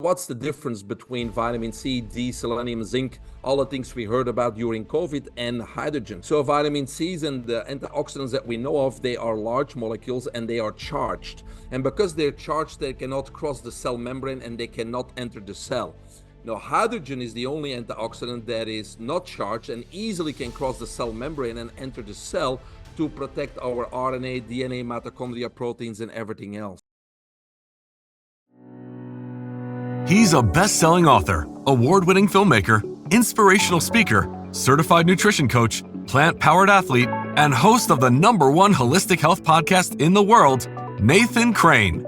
What's the difference between vitamin C, D, selenium, zinc, all the things we heard about during COVID, and hydrogen? So vitamin C's and the antioxidants that we know of, they are large molecules and they are charged. And because they're charged, they cannot cross the cell membrane and they cannot enter the cell. Now, hydrogen is the only antioxidant that is not charged and easily can cross the cell membrane and enter the cell to protect our RNA, DNA, mitochondria, proteins, and everything else. He's a best-selling author, award-winning filmmaker, inspirational speaker, certified nutrition coach, plant-powered athlete, and host of the #1 holistic health podcast in the world, Nathan Crane.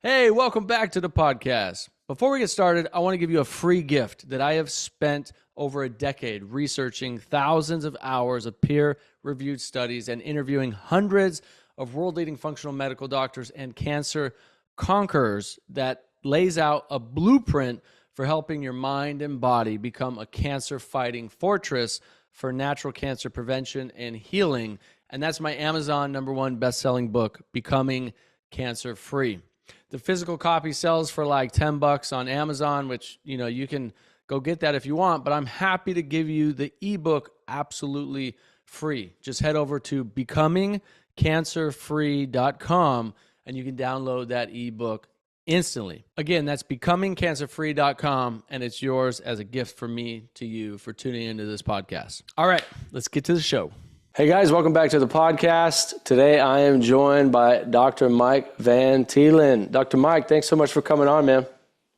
Hey, welcome back to the podcast. Before we get started, I want to give you a free gift that I have spent over a decade researching thousands of hours of peer-reviewed studies and interviewing hundreds of world-leading functional medical doctors and cancer conquerors that lays out a blueprint for helping your mind and body become a cancer-fighting fortress for natural cancer prevention and healing. And that's my Amazon #1 best-selling book, Becoming Cancer-Free. The physical copy sells for like $10 on Amazon, which, you can go get that if you want, but I'm happy to give you the ebook absolutely free. Just head over to becomingcancerfree.com and you can download that ebook instantly. Again, that's becomingcancerfree.com, and it's yours as a gift from me to you for tuning into this podcast. All right, let's get to the show. Hey guys, welcome back to the podcast. Today I am joined by Dr. Mike Van Thielen. Dr. Mike, thanks so much for coming on, man.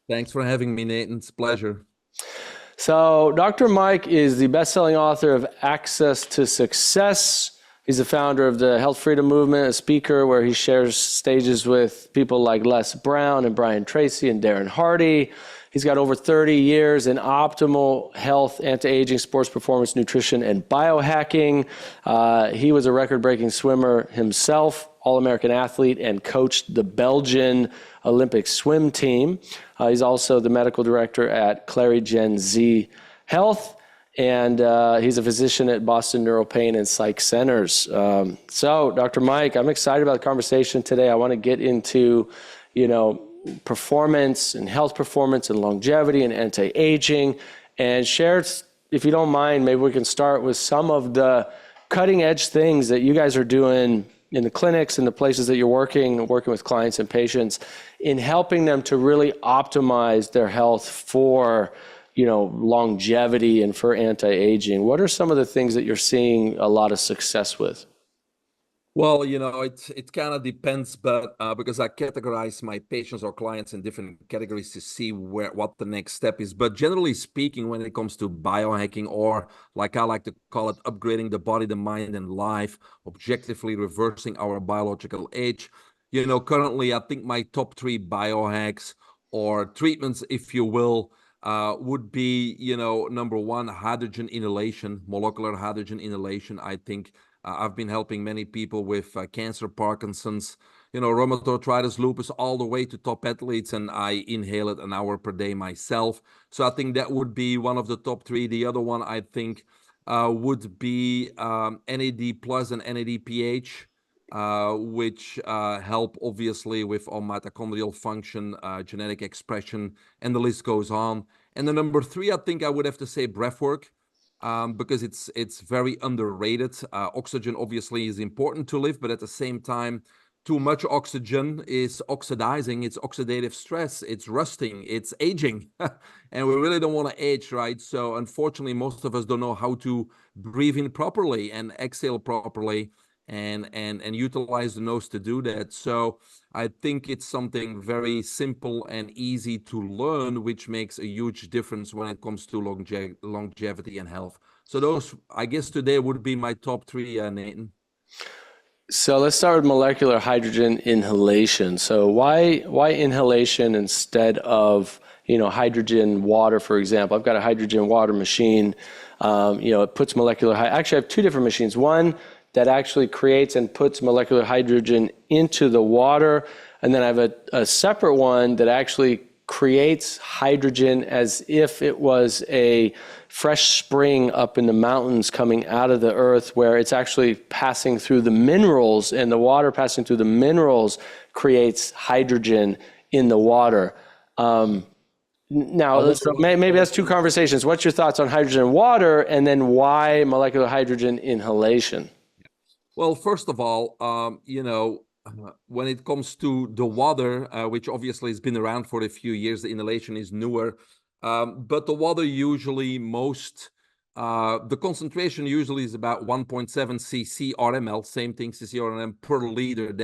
Thanks for having me, Nathan. It's a pleasure. So Dr. Mike is the best-selling author of Access to Success. He's the founder of the Health Freedom Movement, a speaker where he shares stages with people like Les Brown and Brian Tracy and Darren Hardy. He's got over 30 years in optimal health, anti-aging, sports performance, nutrition, and biohacking. He was a record-breaking swimmer himself, All-American athlete, and coached the Belgian Olympic swim team. He's also the medical director at Clarigen Z Health. And he's a physician at Boston Neuropain and Psych Centers. So, Dr. Mike, I'm excited about the conversation today. I want to get into, performance and health performance and longevity and anti-aging, and share, if you don't mind, maybe we can start with some of the cutting-edge things that you guys are doing in the clinics and the places that you're working with clients and patients in helping them to really optimize their health for longevity and for anti-aging. What are some of the things that you're seeing a lot of success with? Well, it kind of depends, but because I categorize my patients or clients in different categories to see what the next step is. But generally speaking, when it comes to biohacking, or like I like to call it, upgrading the body, the mind, and life, objectively reversing our biological age, currently I think my top 3 biohacks or treatments, if you will, would be, #1, hydrogen inhalation, molecular hydrogen inhalation. I think I've been helping many people with cancer, Parkinson's, rheumatoid arthritis, lupus, all the way to top athletes, and I inhale it an hour per day myself. So I think that would be one of the top 3. The other one I think would be NAD plus and NADPH, which help obviously with all mitochondrial function, genetic expression, and the list goes on. And the #3, I think I would have to say breath work, because it's very underrated. Oxygen obviously is important to live, but at the same time, too much oxygen is oxidizing, it's oxidative stress, it's rusting, it's aging, and we really don't want to age, right? So unfortunately, most of us don't know how to breathe in properly and exhale properly, and utilize the nose to do that. So I think it's something very simple and easy to learn, which makes a huge difference when it comes to longevity and health. So those, I guess, today would be my top 3, Nathan. So let's start with molecular hydrogen inhalation. So why inhalation instead of hydrogen water, for example? I've got a hydrogen water machine. It puts molecular. Actually, I have 2 different machines. One that actually creates and puts molecular hydrogen into the water, and then I have a separate one that actually creates hydrogen as if it was a fresh spring up in the mountains coming out of the earth, where it's actually passing through the minerals, and the water passing through the minerals creates hydrogen in the water. Now, so maybe that's two conversations. What's your thoughts on hydrogen and water, and then why molecular hydrogen inhalation? Well, first of all, when it comes to the water, which obviously has been around for a few years, the inhalation is newer. But the water usually the concentration usually is about 1.7 cc RML, same thing, cc RML per liter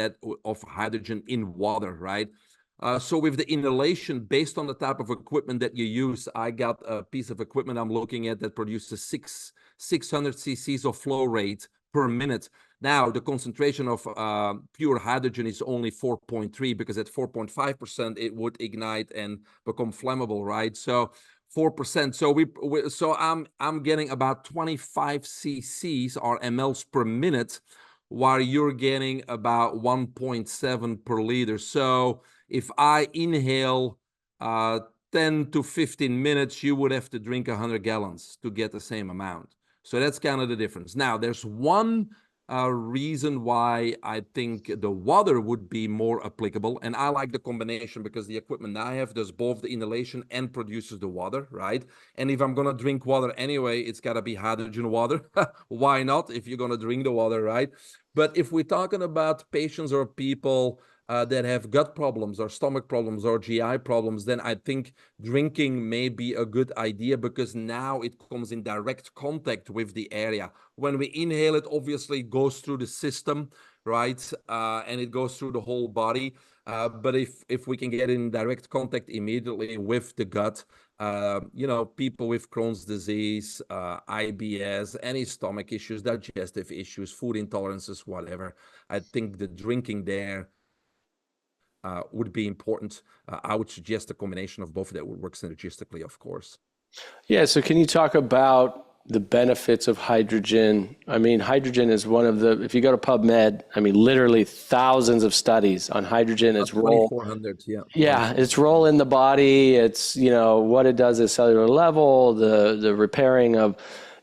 of hydrogen in water, right? So with the inhalation, based on the type of equipment that you use, I got a piece of equipment I'm looking at that produces 600 cc's of flow rate per minute. Now, the concentration of pure hydrogen is only 4.3, because at 4.5%, it would ignite and become flammable, right? So 4%. So I'm getting about 25 cc's or mLs per minute, while you're getting about 1.7 per liter. So if I inhale 10 to 15 minutes, you would have to drink 100 gallons to get the same amount. So that's kind of the difference. Now, there's one reason why I think the water would be more applicable, and I like the combination because the equipment I have does both the inhalation and produces the water, right? And if I'm gonna drink water anyway, it's gotta be hydrogen water. Why not, if you're gonna drink the water, right? But if we're talking about patients or people that have gut problems or stomach problems or GI problems, then I think drinking may be a good idea, because now it comes in direct contact with the area. When we inhale, it obviously goes through the system, right? And it goes through the whole body. But if we can get in direct contact immediately with the gut, people with Crohn's disease, IBS, any stomach issues, digestive issues, food intolerances, whatever, I think the drinking there would be important. I would suggest a combination of both that would work synergistically, of course. Yeah, so can you talk about the benefits of hydrogen? I mean, hydrogen is one of the, if you go to PubMed, I mean, literally thousands of studies on hydrogen, its role. 2,400, yeah. Yeah, its role in the body, it's, what it does at cellular level, the repairing of,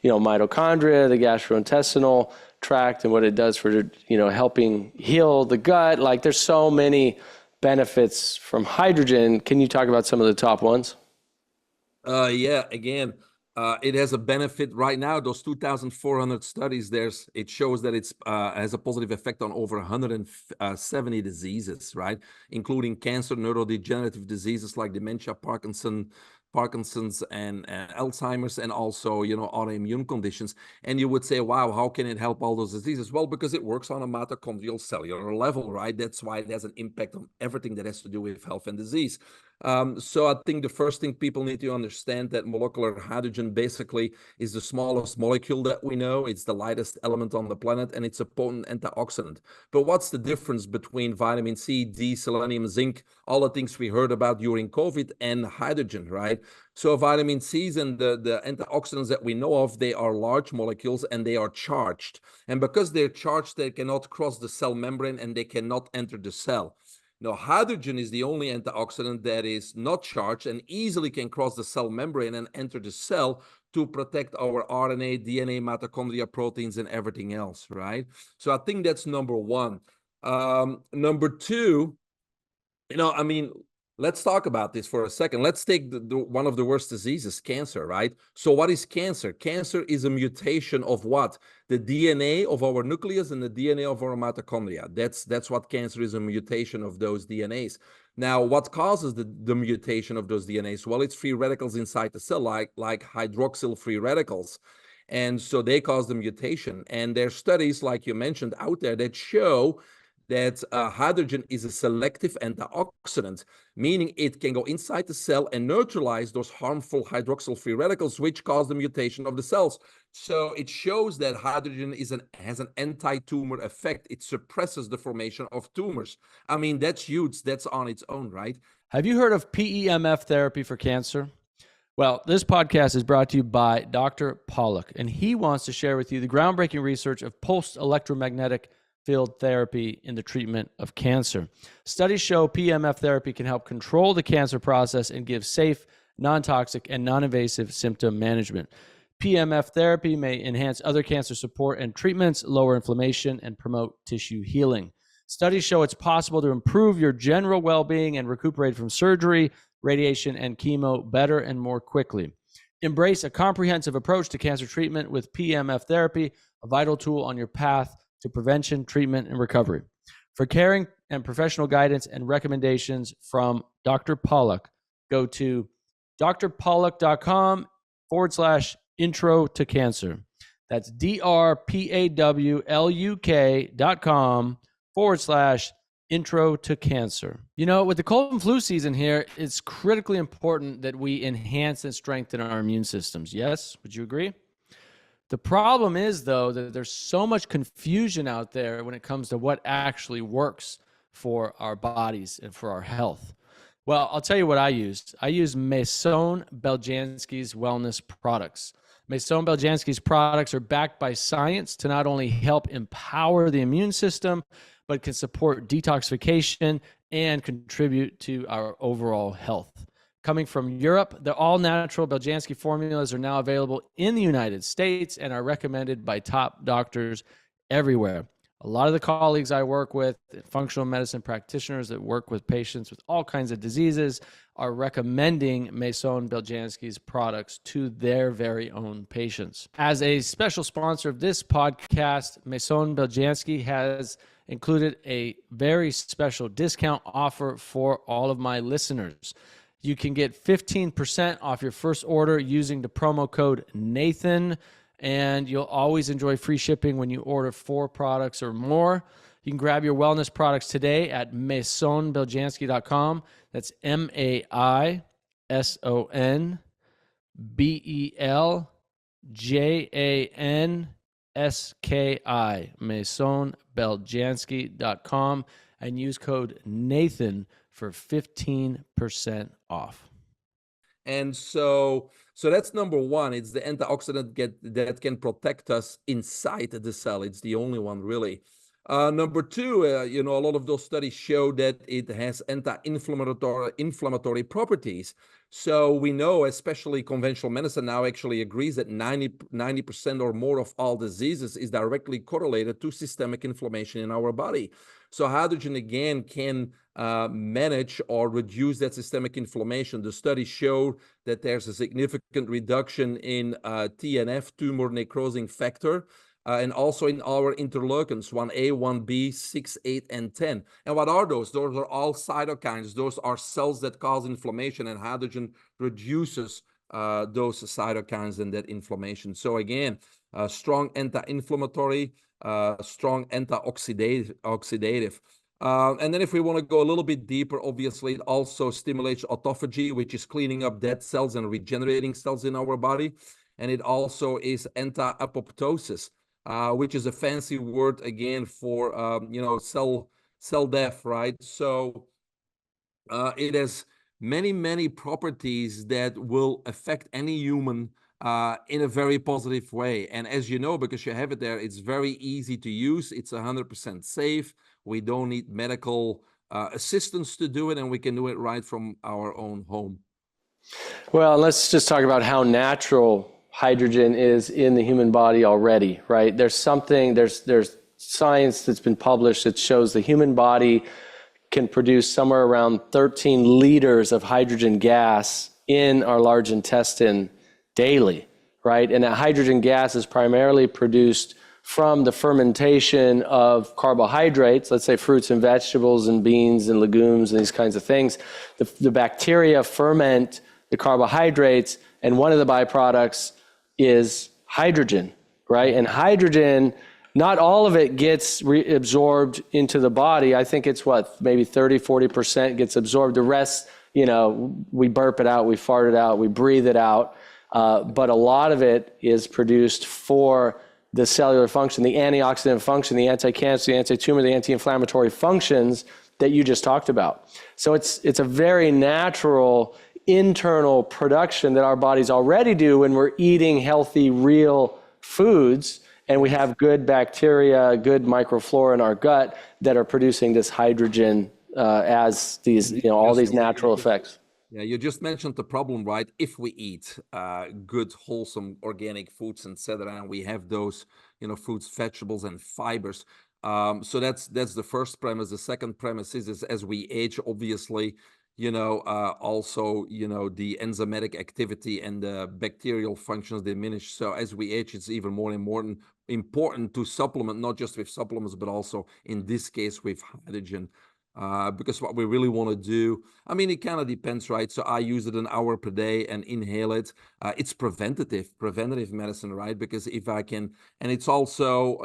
mitochondria, the gastrointestinal tract, and what it does for, helping heal the gut. Like, there's so many benefits from hydrogen. Can you talk about some of the top ones? Yeah, again, it has a benefit right now. Those 2,400 studies, it shows that it has a positive effect on over 170 diseases, right? Including cancer, neurodegenerative diseases like dementia, Parkinson's and Alzheimer's, and also, autoimmune conditions. And you would say, wow, how can it help all those diseases? Well, because it works on a mitochondrial cellular level, right? That's why it has an impact on everything that has to do with health and disease. So I think the first thing people need to understand, that molecular hydrogen basically is the smallest molecule that we know. It's the lightest element on the planet, and it's a potent antioxidant. But what's the difference between vitamin C, D, selenium, zinc, all the things we heard about during COVID, and hydrogen, right? So vitamin C's and the antioxidants that we know of, they are large molecules and they are charged. And because they're charged, they cannot cross the cell membrane and they cannot enter the cell. Now, hydrogen is the only antioxidant that is not charged and easily can cross the cell membrane and enter the cell to protect our RNA, DNA, mitochondria, proteins, and everything else, right? So I think that's number one. Number two, let's talk about this for a second. Let's take one of the worst diseases, cancer, right? So what is cancer? Cancer is a mutation of what? The DNA of our nucleus and the DNA of our mitochondria. That's what cancer is, a mutation of those DNAs. Now, what causes the mutation of those DNAs? Well, it's free radicals inside the cell, like hydroxyl free radicals. And so they cause the mutation. And there's studies, like you mentioned, out there that show that hydrogen is a selective antioxidant, meaning it can go inside the cell and neutralize those harmful hydroxyl free radicals, which cause the mutation of the cells. So it shows that hydrogen has an anti-tumor effect. It suppresses the formation of tumors. I mean, that's huge. That's on its own, right? Have you heard of PEMF therapy for cancer? Well, this podcast is brought to you by Dr. Pollock, and he wants to share with you the groundbreaking research of pulsed electromagnetic field therapy in the treatment of cancer. Studies show PEMF therapy can help control the cancer process and give safe, non-toxic, and non-invasive symptom management. PEMF therapy may enhance other cancer support and treatments, lower inflammation, and promote tissue healing. Studies show it's possible to improve your general well-being and recuperate from surgery, radiation, and chemo better and more quickly. Embrace a comprehensive approach to cancer treatment with PEMF therapy, a vital tool on your path to prevention, treatment, and recovery. For caring and professional guidance and recommendations from Dr. Pollack, go to drpollack.com/intro to cancer. That's drpawluk.com/intro to cancer. You know, with the cold and flu season here, it's critically important that we enhance and strengthen our immune systems. Yes? Would you agree? The problem is, though, that there's so much confusion out there when it comes to what actually works for our bodies and for our health. Well, I'll tell you what I used. I used Maison Beljanski's wellness products. Maison Beljanski's products are backed by science to not only help empower the immune system, but can support detoxification and contribute to our overall health. Coming from Europe, the all-natural Beljanski formulas are now available in the United States and are recommended by top doctors everywhere. A lot of the colleagues I work with, functional medicine practitioners that work with patients with all kinds of diseases, are recommending Maison Beljanski's products to their very own patients. As a special sponsor of this podcast, Maison Beljanski has included a very special discount offer for all of my listeners. You can get 15% off your first order using the promo code Nathan, and you'll always enjoy free shipping when you order 4 products or more. You can grab your wellness products today at maisonbeljanski.com. That's MAISONBELJANSKI, maisonbeljanski.com, and use code Nathan for 15% off. And so that's number one. It's the antioxidant that can protect us inside the cell. It's the only one, really. Number two, a lot of those studies show that it has anti-inflammatory properties. So we know, especially conventional medicine now actually agrees that 90% or more of all diseases is directly correlated to systemic inflammation in our body. So hydrogen, again, can manage or reduce that systemic inflammation. The studies show that there's a significant reduction in TNF, tumor necrosing factor, and also in our interleukins, 1A, 1B, 6, 8, and 10. And what are those? Those are all cytokines. Those are cells that cause inflammation, and hydrogen reduces those cytokines and that inflammation. So again, strong anti-inflammatory, strong antioxidative. And then if we want to go a little bit deeper, obviously it also stimulates autophagy, which is cleaning up dead cells and regenerating cells in our body. And it also is anti-apoptosis, which is a fancy word again for cell death, right? So it has many properties that will affect any human in a very positive way. And as you know, because you have it there, it's very easy to use. It's 100% safe. We don't need medical assistance to do it, and we can do it right from our own home. Well, let's just talk about how natural hydrogen is in the human body already, right? There's science that's been published that shows the human body can produce somewhere around 13 liters of hydrogen gas in our large intestine daily, right? And that hydrogen gas is primarily produced from the fermentation of carbohydrates, let's say fruits and vegetables and beans and legumes and these kinds of things. The bacteria ferment the carbohydrates, and one of the byproducts is hydrogen, right? And hydrogen, not all of it gets reabsorbed into the body. I think it's maybe 30-40% gets absorbed. The rest, we burp it out, we fart it out, we breathe it out. But a lot of it is produced for the cellular function, the antioxidant function, the anti-cancer, the anti-tumor, the anti-inflammatory functions that you just talked about. So it's a very natural internal production that our bodies already do when we're eating healthy, real foods. And we have good bacteria, good microflora in our gut that are producing this hydrogen as these, all these natural effects. Yeah, you just mentioned the problem, right? If we eat good, wholesome, organic foods, etc., and we have those, fruits, vegetables, and fibers. So that's the first premise. The second premise is as we age, obviously, also, the enzymatic activity and the bacterial functions diminish. So as we age, it's even more important to supplement, not just with supplements, but also in this case with hydrogen. Because what we really want to do, I mean, it kind of depends, right? So I use it an hour per day and inhale it. It's preventative medicine, right? Because if I can, and it's also,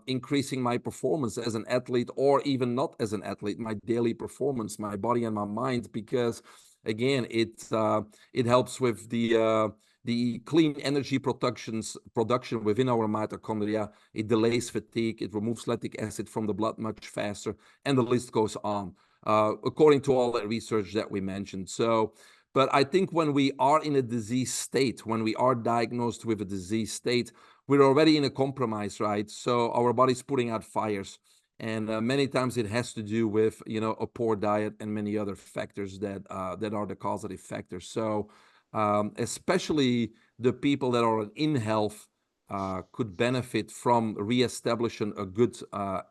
increasing my performance as an athlete, or even not as an athlete, my daily performance, my body and my mind, because again, it helps with the clean energy production within our mitochondria. It delays fatigue. It removes lactic acid from the blood much faster, and the list goes on, according to all the research that we mentioned. So, but I think when we are in a disease state, when we are diagnosed with a disease state, we're already in a compromise, right? So our body's putting out fires. And many times it has to do with, a poor diet and many other factors that are the causative factors. So especially the people that are in health could benefit from reestablishing a good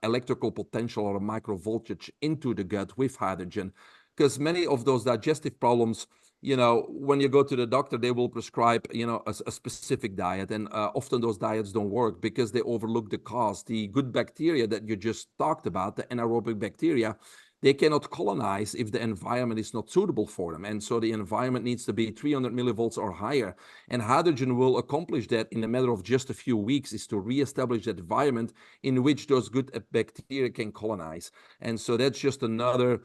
electrical potential or a microvoltage into the gut with hydrogen. Because many of those digestive problems, when you go to the doctor, they will prescribe, a specific diet. And often those diets don't work because they overlook the cause. The good bacteria that you just talked about, the anaerobic bacteria, they cannot colonize if the environment is not suitable for them. And so the environment needs to be 300 millivolts or higher. And hydrogen will accomplish that in a matter of just a few weeks, is to reestablish that environment in which those good bacteria can colonize. And so that's just another,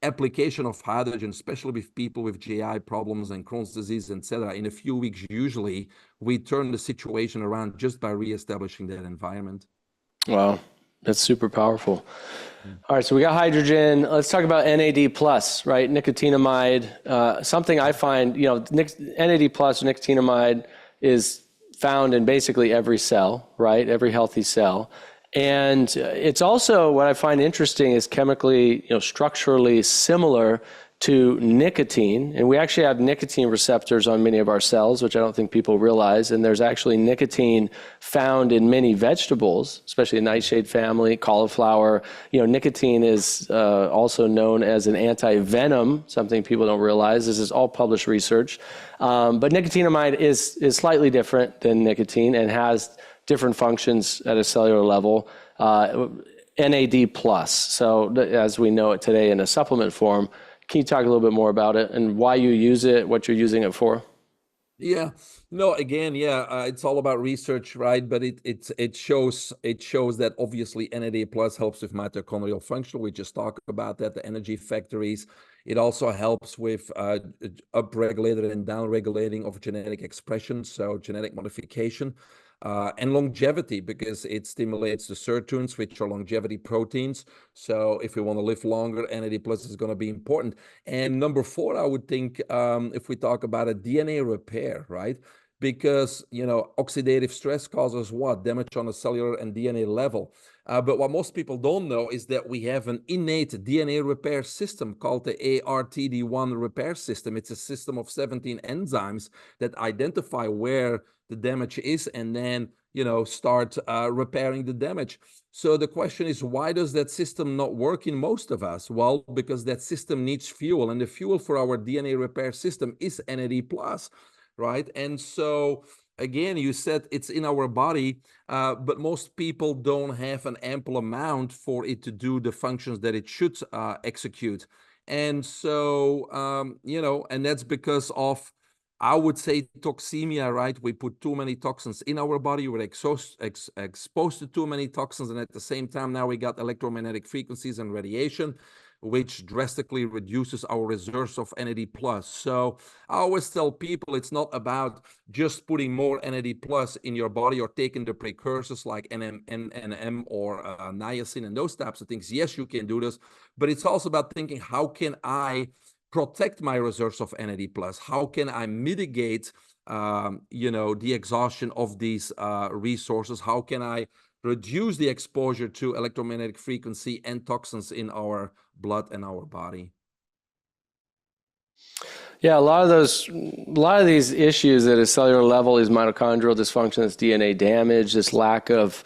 application of hydrogen, especially with people with GI problems and Crohn's disease, etc. In a few weeks, usually, we turn the situation around just by reestablishing that environment. Wow, that's super powerful. All right, so we got hydrogen. Let's talk about NAD+, right? Nicotinamide. Something I find, NAD+, nicotinamide, is found in basically every cell, right? Every healthy cell. And it's also, what I find interesting is chemically, structurally similar to nicotine. And we actually have nicotine receptors on many of our cells, which I don't think people realize. And there's actually nicotine found in many vegetables, especially the nightshade family, cauliflower. Nicotine is also known as an anti-venom, something people don't realize. This is all published research. But nicotinamide is slightly different than nicotine and has different functions at a cellular level. NAD+. So as we know it today in a supplement form, can you talk a little bit more about it and why you use it, what you're using it for? Yeah, no, again, it's all about research, right? But it shows that obviously NAD+ helps with mitochondrial function. We just talked about that, the energy factories. It also helps with upregulated and downregulating of genetic expression, so genetic modification. And longevity, because it stimulates the sirtuins, which are longevity proteins. So if we want to live longer, NAD+ is going to be important. And number 4, I would think, if we talk about a DNA repair, right? Because, oxidative stress causes what? Damage on a cellular and DNA level. But what most people don't know is that we have an innate DNA repair system called the ARTD1 repair system. It's a system of 17 enzymes that identify where the damage is and then, start repairing the damage. So the question is, why does that system not work in most of us? Well, because that system needs fuel, and the fuel for our DNA repair system is NAD+, right? And so again, you said it's in our body, but most people don't have an ample amount for it to do the functions that it should execute. And so, and that's because of, I would say, toxemia, right? We put too many toxins in our body. We're exposed to too many toxins. And at the same time, now we got electromagnetic frequencies and radiation, which drastically reduces our reserves of NAD+. So I always tell people it's not about just putting more NAD+ in your body or taking the precursors like NMN or niacin and those types of things. Yes, you can do this, but it's also about thinking, how can I protect my reserves of NAD+? How can I mitigate the exhaustion of these resources? How can I reduce the exposure to electromagnetic frequency and toxins in our blood and our body? Yeah, a lot of these issues at a cellular level is mitochondrial dysfunction, this DNA damage, this lack of,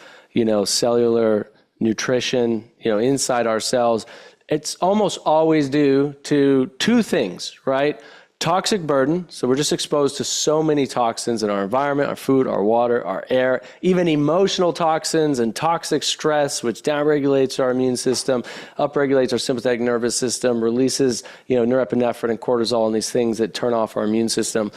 cellular nutrition, inside our cells. It's almost always due to two things, right? Toxic burden. So we're just exposed to so many toxins in our environment, our food, our water, our air, even emotional toxins and toxic stress, which downregulates our immune system, upregulates our sympathetic nervous system, releases, norepinephrine and cortisol and these things that turn off our immune system.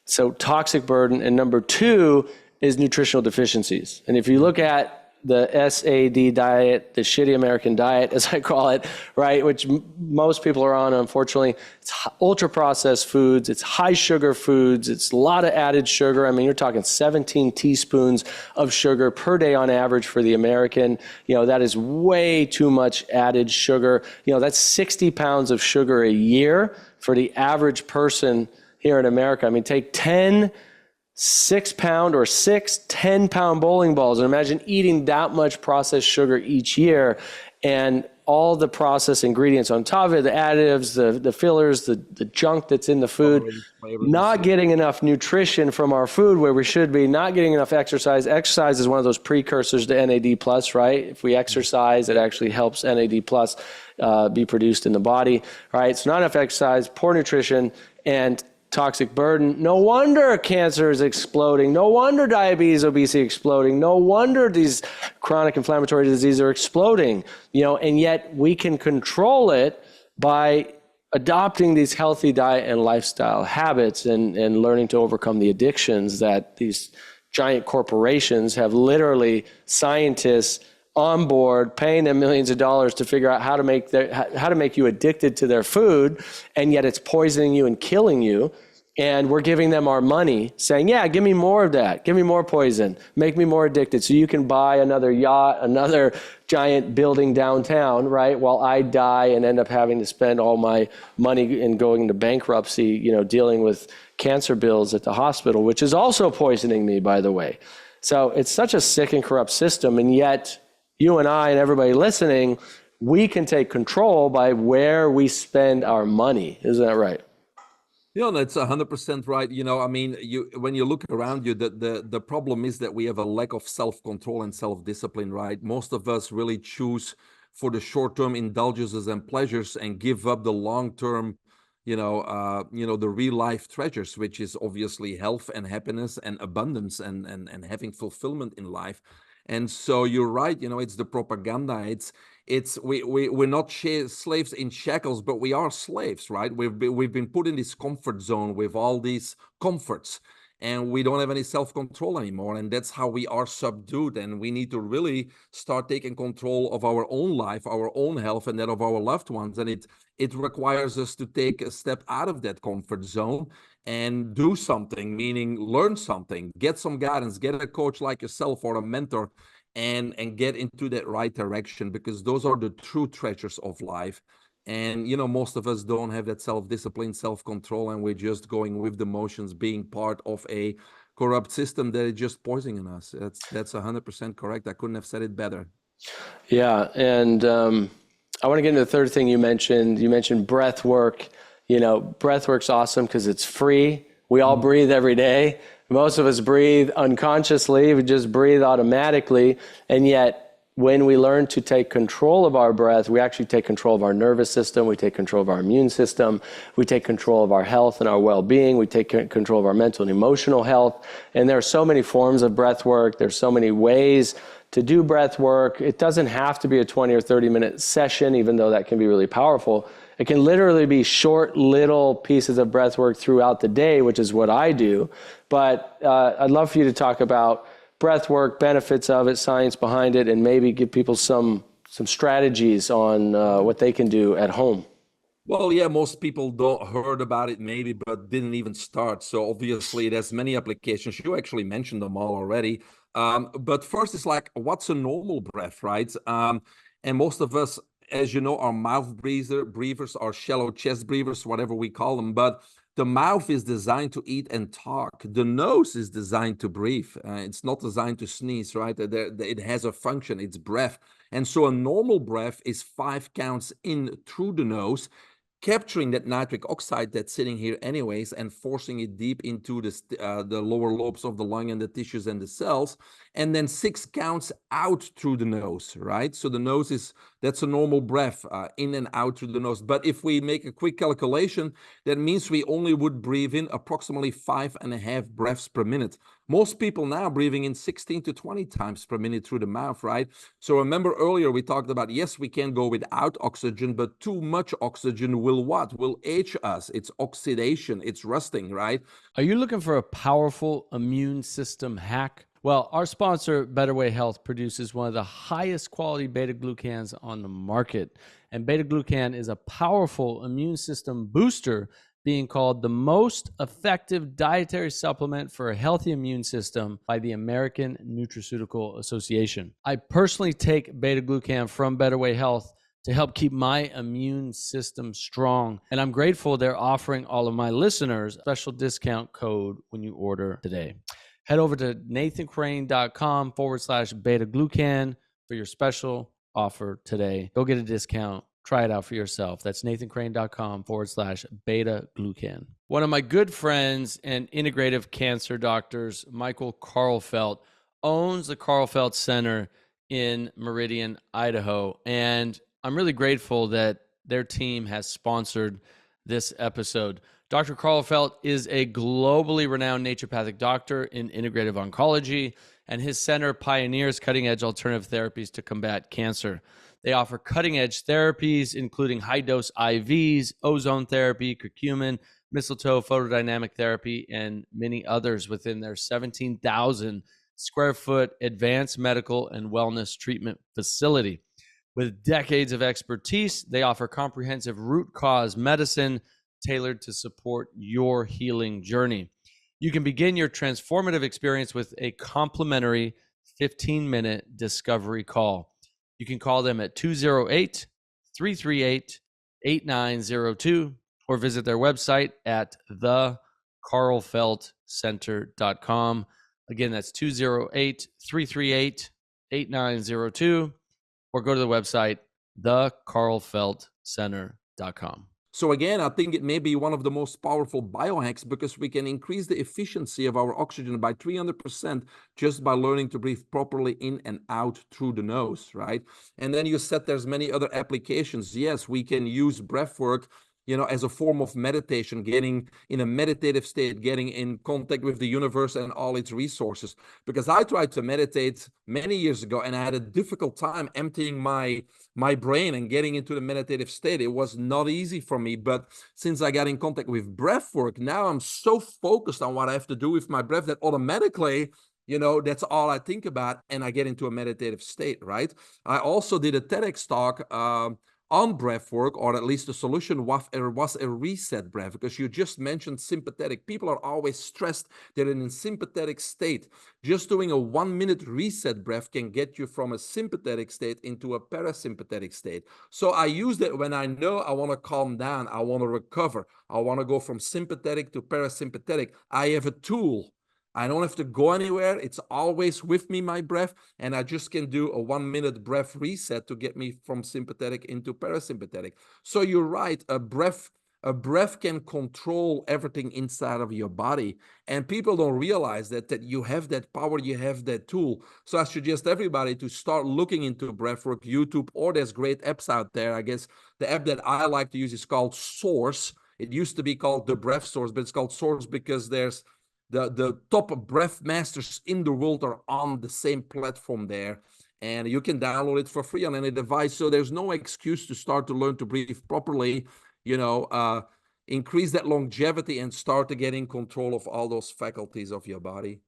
So toxic burden. And number two is nutritional deficiencies. And if you look at the SAD diet, the shitty American diet, as I call it, right, which most people are on, unfortunately. It's ultra-processed foods, it's high-sugar foods, it's a lot of added sugar. I mean, you're talking 17 teaspoons of sugar per day on average for the American. That is way too much added sugar. That's 60 pounds of sugar a year for the average person here in America. I mean, take 10 6-pound or 10-pound bowling balls. And imagine eating that much processed sugar each year and all the processed ingredients on top of it, the additives, the fillers, the junk that's in the food, not getting enough nutrition from our food where we should be, not getting enough exercise. Exercise is one of those precursors to NAD+, right? If we exercise, it actually helps NAD+ be produced in the body, right? So not enough exercise, poor nutrition, and toxic burden. No wonder cancer is exploding. No wonder diabetes, obesity exploding. No wonder these chronic inflammatory diseases are exploding. And yet we can control it by adopting these healthy diet and lifestyle habits and learning to overcome the addictions that these giant corporations have literally scientists on board paying them millions of dollars to figure out how to make you addicted to their food, and yet it's poisoning you and killing you. And we're giving them our money saying, yeah, give me more of that. Give me more poison. Make me more addicted so you can buy another yacht, another giant building downtown, right? While I die and end up having to spend all my money and going into bankruptcy, dealing with cancer bills at the hospital, which is also poisoning me, by the way. So it's such a sick and corrupt system. And yet you and I and everybody listening, we can take control by where we spend our money. Isn't that right? That's 100% right. When you look around you, the problem is that we have a lack of self-control and self-discipline, right? Most of us really choose for the short-term indulgences and pleasures and give up the long-term, the real life treasures, which is obviously health and happiness and abundance and having fulfillment in life. And so you're right, it's the propaganda. We're not slaves in shackles, but we are slaves, right? We've been put in this comfort zone with all these comforts, and we don't have any self-control anymore. And that's how we are subdued. And we need to really start taking control of our own life, our own health, and that of our loved ones. And it requires us to take a step out of that comfort zone and do something, meaning learn something, get some guidance, get a coach like yourself or a mentor, and get into that right direction, because those are the true treasures of life. And most of us don't have that self-discipline, self-control, and we're just going with the motions, being part of a corrupt system that is just poisoning us. That's 100% correct. I couldn't have said it better. Yeah, and I want to get into the third thing you mentioned. You mentioned breath work. Breath work's awesome because it's free. We all breathe every day. Most of us breathe unconsciously. We just breathe automatically. And yet, when we learn to take control of our breath, we actually take control of our nervous system. We take control of our immune system. We take control of our health and our well-being. We take control of our mental and emotional health. And there are so many forms of breath work. There's so many ways to do breath work. It doesn't have to be a 20 or 30-minute session, even though that can be really powerful. It can literally be short, little pieces of breath work throughout the day, which is what I do. But I'd love for you to talk about breath work, benefits of it, science behind it, and maybe give people some strategies on what they can do at home. Well, yeah, most people don't heard about it maybe, but didn't even start. So obviously it has many applications. You actually mentioned them all already. But first, it's like, what's a normal breath, right? And most of us, as you know, are mouth breathers, are shallow chest breathers, whatever we call them. But The mouth is designed to eat and talk. The nose is designed to breathe. It's not designed to sneeze, right? It has a function, it's breath. And so a normal breath is 5 counts in through the nose, capturing that nitric oxide that's sitting here anyways and forcing it deep into the lower lobes of the lung and the tissues and the cells, and then 6 counts out through the nose, right? So the nose that's a normal breath, in and out through the nose. But if we make a quick calculation, that means we only would breathe in approximately 5.5 breaths per minute. Most people now breathing in 16 to 20 times per minute through the mouth, right? So remember earlier we talked about, yes, we can go without oxygen, but too much oxygen will what? Will age us. It's oxidation, it's rusting, right? Are you looking for a powerful immune system hack? Well, our sponsor, Better Way Health, produces one of the highest quality beta-glucans on the market. And beta-glucan is a powerful immune system booster, being called the most effective dietary supplement for a healthy immune system by the American Nutraceutical Association. I personally take beta-glucan from Better Way Health to help keep my immune system strong. And I'm grateful they're offering all of my listeners a special discount code when you order today. Head over to nathancrane.com/beta-glucan for your special offer today. Go get a discount. Try it out for yourself. That's nathancrane.com/beta-glucan. One of my good friends and integrative cancer doctors, Michael Carlfelt, owns the Carlfelt Center in Meridian, Idaho. And I'm really grateful that their team has sponsored this episode. Dr. Carlfelt is a globally renowned naturopathic doctor in integrative oncology, and his center pioneers cutting-edge alternative therapies to combat cancer. They offer cutting-edge therapies, including high-dose IVs, ozone therapy, curcumin, mistletoe, photodynamic therapy, and many others within their 17,000 square foot advanced medical and wellness treatment facility. With decades of expertise, they offer comprehensive root cause medicine tailored to support your healing journey. You can begin your transformative experience with a complimentary 15-minute discovery call. You can call them at 208-338-8902 or visit their website at thecarlfeltcenter.com. Again, that's 208-338-8902 or go to the website thecarlfeltcenter.com. So again, I think it may be one of the most powerful biohacks because we can increase the efficiency of our oxygen by 300% just by learning to breathe properly in and out through the nose, right? And then you said there's many other applications. Yes, we can use breath work, as a form of meditation, getting in a meditative state, getting in contact with the universe and all its resources. Because I tried to meditate many years ago and I had a difficult time emptying my brain and getting into the meditative state. It was not easy for me. But since I got in contact with breath work, now I'm so focused on what I have to do with my breath that automatically, that's all I think about and I get into a meditative state, right? I also did a TEDx talk on breath work, or at least the solution was a reset breath, because you just mentioned sympathetic. People are always stressed. They're in a sympathetic state. Just doing a 1-minute reset breath can get you from a sympathetic state into a parasympathetic state. So I use that when I know I want to calm down, I want to recover, I want to go from sympathetic to parasympathetic. I have a tool. I don't have to go anywhere. It's always with me, my breath, and I just can do a 1-minute breath reset to get me from sympathetic into parasympathetic. So you're right, a breath can control everything inside of your body, and people don't realize that you have that power, you have that tool. So I suggest everybody to start looking into breath work, YouTube, or there's great apps out there. I guess the app that I like to use is called Source. It used to be called the Breath Source, but it's called Source because there's the top breath masters in the world are on the same platform there, and you can download it for free on any device. So there's no excuse to start to learn to breathe properly, increase that longevity and start to get in control of all those faculties of your body.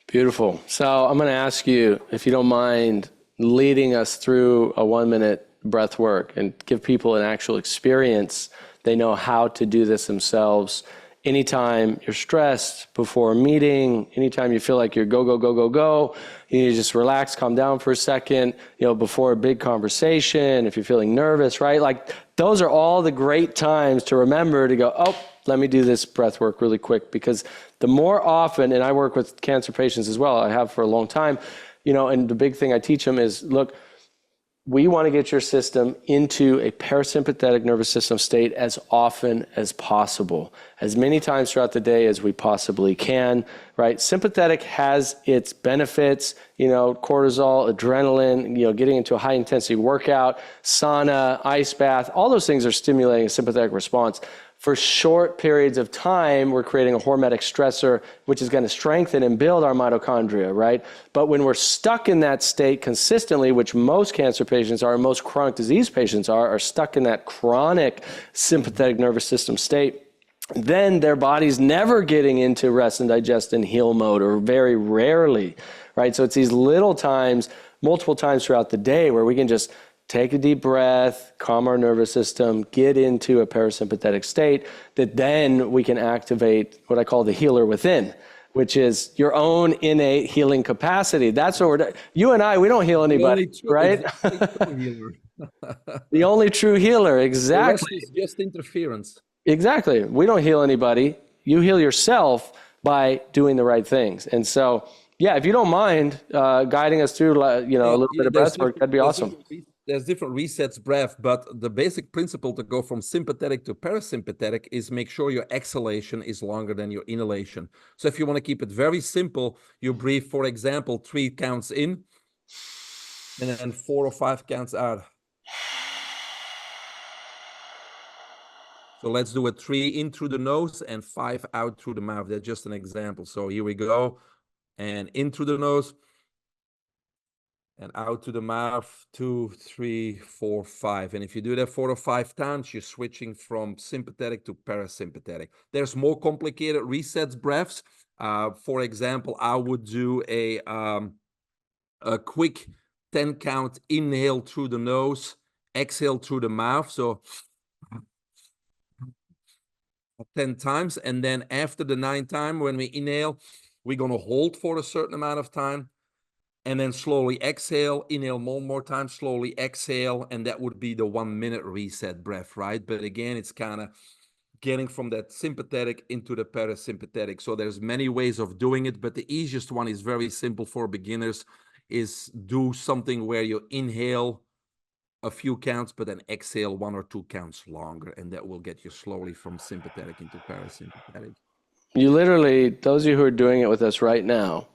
Beautiful. So I'm going to ask you, if you don't mind, leading us through a 1-minute breath work and give people an actual experience. They know how to do this themselves anytime you're stressed before a meeting, anytime you feel like you're go, go, go, go, go, you need to just relax, calm down for a second, before a big conversation, if you're feeling nervous, right? Like those are all the great times to remember to go, oh, let me do this breath work really quick, because the more often, and I work with cancer patients as well, I have for a long time, and the big thing I teach them is, look, we want to get your system into a parasympathetic nervous system state as often as possible, as many times throughout the day as we possibly can, right? Sympathetic has its benefits, cortisol, adrenaline, getting into a high intensity workout, sauna, ice bath, all those things are stimulating a sympathetic response. For short periods of time, we're creating a hormetic stressor, which is going to strengthen and build our mitochondria, right? But when we're stuck in that state consistently, which most cancer patients are, and most chronic disease patients are stuck in that chronic sympathetic nervous system state, then their body's never getting into rest and digest and heal mode, or very rarely, right? So it's these little times, multiple times throughout the day, where we can just take a deep breath, calm our nervous system, get into a parasympathetic state, that then we can activate what I call the healer within, which is your own innate healing capacity. That's what we're doing. You and I, we don't heal anybody, right? The only true healer, exactly. The rest is just interference. Exactly. We don't heal anybody. You heal yourself by doing the right things. And so, yeah, if you don't mind guiding us through, a little bit of breath work, that'd be awesome. There's different resets breath, but the basic principle to go from sympathetic to parasympathetic is make sure your exhalation is longer than your inhalation. So if you want to keep it very simple, you breathe, for example, 3 counts in, and then 4 or 5 counts out. So let's do a 3 in through the nose and 5 out through the mouth. That's just an example. So here we go. And in through the nose and out to the mouth, 2, 3, 4, 5. And if you do that 4 or 5 times, you're switching from sympathetic to parasympathetic. There's more complicated resets breaths. For example, I would do a quick 10 count inhale through the nose, exhale through the mouth. So 10 times. And then after the 9th time, when we inhale, we're going to hold for a certain amount of time. And then slowly exhale, inhale one more time, slowly exhale, and that would be the 1 minute reset breath, right? But again, it's kind of getting from that sympathetic into the parasympathetic. So there's many ways of doing it, but the easiest one is very simple for beginners, is do something where you inhale a few counts, but then exhale 1 or 2 counts longer, and that will get you slowly from sympathetic into parasympathetic. You literally, those of you who are doing it with us right now,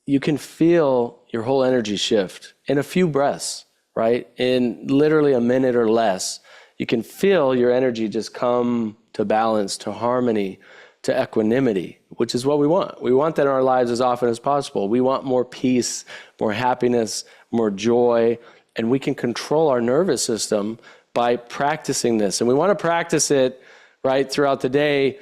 you can feel your whole energy shift in a few breaths, right? In literally a minute or less, you can feel your energy just come to balance, to harmony, to equanimity, which is what we want. We want that in our lives as often as possible. We want more peace, more happiness, more joy, and we can control our nervous system by practicing this. And we want to practice it, right, throughout the day,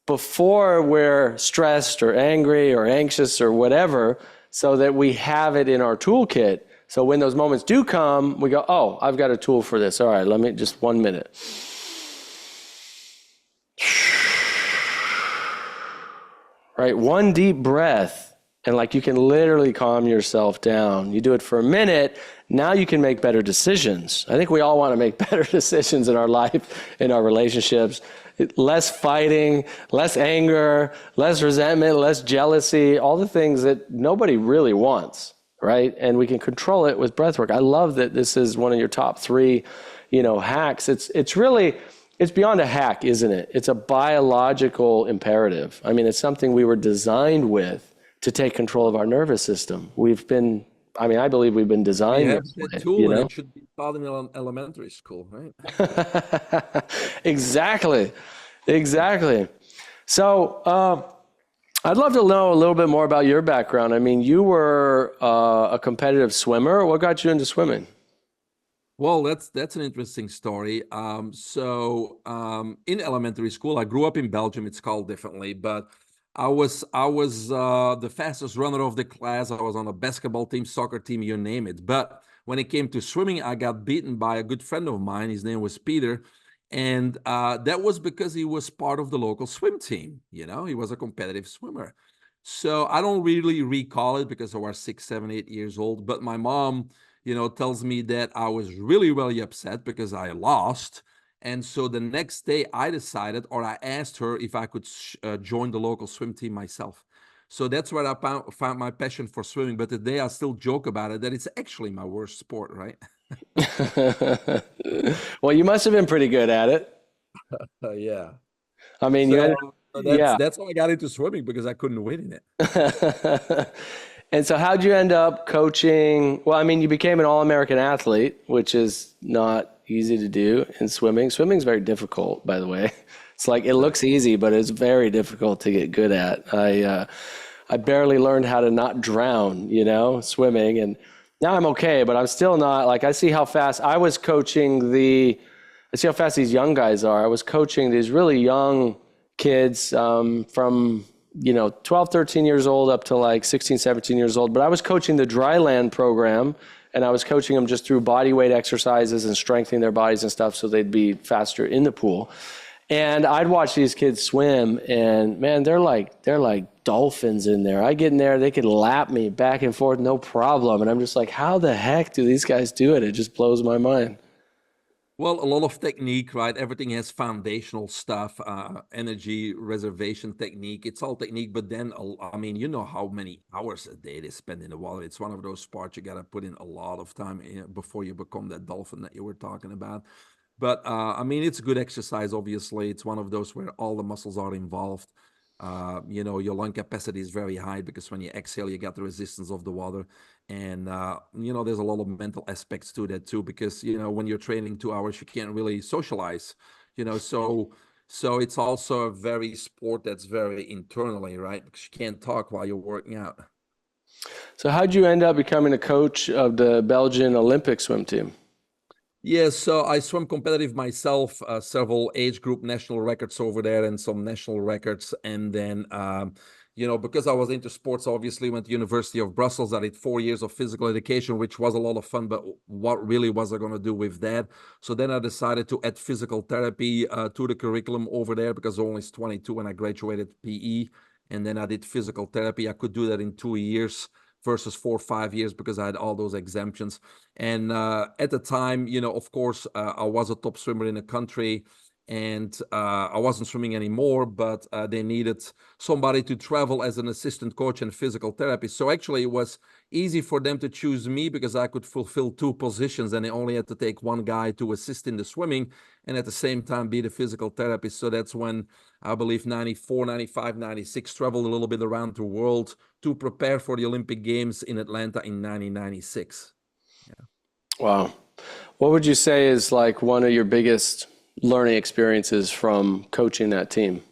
before we're stressed or angry or anxious or whatever, so that we have it in our toolkit. So when those moments do come, we go, oh, I've got a tool for this. All right, let me just 1 minute. Right, 1 deep breath. And you can literally calm yourself down. You do it for a minute. Now you can make better decisions. I think we all want to make better decisions in our life, in our relationships. Less fighting, less anger, less resentment, less jealousy, all the things that nobody really wants, right? And we can control it with breath work. I love that this is one of your top 3, hacks. It's really, it's beyond a hack, isn't it? It's a biological imperative. I mean, it's something we were designed with to take control of our nervous system. I believe we've been designed this way. Tool, and it should be taught in elementary school, right? Exactly. So I'd love to know a little bit more about your background. I mean, you were a competitive swimmer. What got you into swimming? Well, that's an interesting story. In elementary school, I grew up in Belgium. It's called differently, but I was the fastest runner of the class. I was on a basketball team, soccer team, you name it. But when it came to swimming, I got beaten by a good friend of mine. His name was Peter, And that was because he was part of the local swim team. He was a competitive swimmer. So I don't really recall it because I was 6, 7, 8 years old. But my mom, tells me that I was really, really upset because I lost. And so the next day I decided, or I asked her if I could join the local swim team myself. So that's where I found my passion for swimming. But today I still joke about it, that it's actually my worst sport, right? Well, you must have been pretty good at it. Yeah. I mean, So yeah. that's how I got into swimming, because I couldn't win in it. And so how'd you end up coaching? Well, I mean, you became an All-American athlete, which is not easy to do in swimming. Swimming's very difficult, by the way. It's like, it looks easy, but it's very difficult to get good at. I barely learned how to not drown, swimming. And now I'm okay, but I'm still not, like, I see how fast these young guys are. I was coaching these really young kids from 12, 13 years old up to like 16, 17 years old. But I was coaching the dry land program, and I was coaching them just through body weight exercises and strengthening their bodies and stuff so they'd be faster in the pool. And I'd watch these kids swim, and man, they're like dolphins in there. I get in there, they could lap me back and forth, no problem. And I'm just like, how the heck do these guys do it? It just blows my mind. Well, a lot of technique, right? Everything has foundational stuff, energy reservation technique. It's all technique, but then, I mean, you know how many hours a day they spend in the water. It's one of those sports you got to put in a lot of time before you become that dolphin that you were talking about. But I mean, it's a good exercise, obviously. It's one of those where all the muscles are involved. Your lung capacity is very high because when you exhale, you got the resistance of the water. And, there's a lot of mental aspects to that too, because, when you're training 2 hours, you can't really socialize, so it's also a very sport that's very internally, right? Because you can't talk while you're working out. So how'd you end up becoming a coach of the Belgian Olympic swim team? Yeah, so I swim competitive myself, several age group national records over there and some national records. And then, because I was into sports, obviously went to University of Brussels. I did 4 years of physical education, which was a lot of fun, but what really was I going to do with that? So then I decided to add physical therapy to the curriculum over there, because I was 22 when I graduated PE. And then I did physical therapy. I could do that in 2 years versus 4 or 5 years because I had all those exemptions. And at the time, of course, I was a top swimmer in the country, and I wasn't swimming anymore, but they needed somebody to travel as an assistant coach and physical therapist. So actually it was easy for them to choose me because I could fulfill 2 positions, and they only had to take 1 guy to assist in the swimming and at the same time be the physical therapist. So that's when I believe 94, 95, 96 traveled a little bit around the world to prepare for the Olympic Games in Atlanta in 1996. Yeah. Wow. What would you say is like one of your biggest learning experiences from coaching that team?